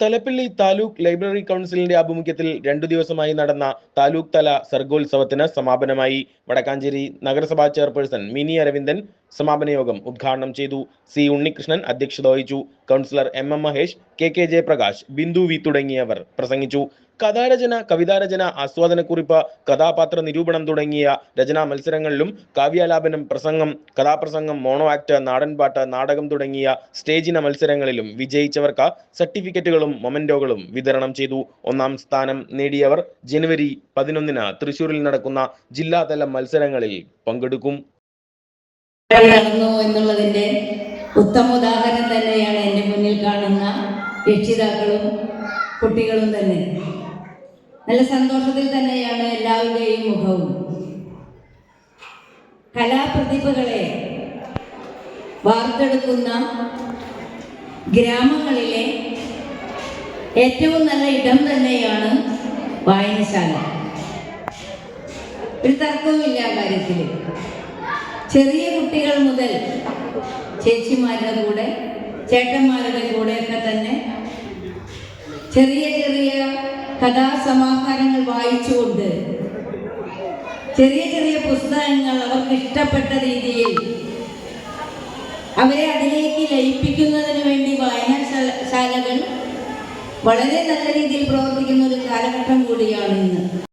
Thalappilly taluk library കൗൺസിലിന്റെ ആഭിമുഖ്യത്തിൽ 2 ദിവസമായി നടന്ന താലൂക്ക് തല സർഗോത്സവത്തിന് സമാപനമായി. വടക്കാഞ്ചേരി നഗരസഭാ ചെയർപേഴ്സൺ മിനി അരവിന്ദൻ സമാപന യോഗം ഉദ്ഘാടനം ചെയ്തു. സി ഉണ്ണികൃഷ്ണൻ അധ്യക്ഷത വഹിച്ചു. Councillor M Mahesh, K Jayaprakash, Bindu V തുടങ്ങിയവർ പ്രസംഗിച്ചു. കഥാരചന, കവിതാരചന, ആസ്വാദനക്കുറിപ്പ്, കഥാപാത്ര നിരൂപണം തുടങ്ങിയ രചനാ മത്സരങ്ങളിലും കാവ്യാലാപനം, പ്രസംഗം, കഥാപ്രസംഗം, മോണോ ആക്ട്, നാടൻപാട്ട്, നാടകം തുടങ്ങിയ സ്റ്റേജിന മത്സരങ്ങളിലും വിജയിച്ചവർക്ക് സർട്ടിഫിക്കറ്റുകളും മൊമെന്റോകളും വിതരണം ചെയ്തു. 1ാം സ്ഥാനം നേടിയവർ ജനുവരി 11-ന് തൃശൂരിൽ നടക്കുന്ന ജില്ലാതല മത്സരങ്ങളിൽ പങ്കെടുക്കും. എന്നുള്ളതിന്റെ ഉത്തമ ഉദാഹരണം തന്നെയാണ് എൻ്റെ മുന്നിൽ കാണുന്ന രക്ഷിതാക്കളും കുട്ടികളും തന്നെ. നല്ല സന്തോഷത്തിൽ തന്നെയാണ് എല്ലാവരുടെയും മുഖവും. കലാപ്രതിഭകളെ വാർത്തെടുക്കുന്ന ഗ്രാമങ്ങളിലെ ഏറ്റവും നല്ല ഇടം തന്നെയാണ് വായനശാല. ഒരു തർക്കവുമില്ല കാര്യത്തിൽ. ചെറിയ കുട്ടികൾ മുതൽ ചേച്ചിമാരുടെ കൂടെ, ചേട്ടന്മാരുടെ കൂടെയൊക്കെ തന്നെ ചെറിയ ചെറിയ കഥാസമാഹാരങ്ങൾ വായിച്ചുകൊണ്ട് ചെറിയ ചെറിയ പുസ്തകങ്ങൾ അവർക്ക് ഇഷ്ടപ്പെട്ട രീതിയിൽ അവരെ അതിലേക്ക് ലയിപ്പിക്കുന്നതിന് വേണ്ടി വായനശാലകൾ വളരെ നല്ല രീതിയിൽ പ്രവർത്തിക്കുന്ന ഒരു കാലഘട്ടം കൂടിയാണ് ഇന്ന്.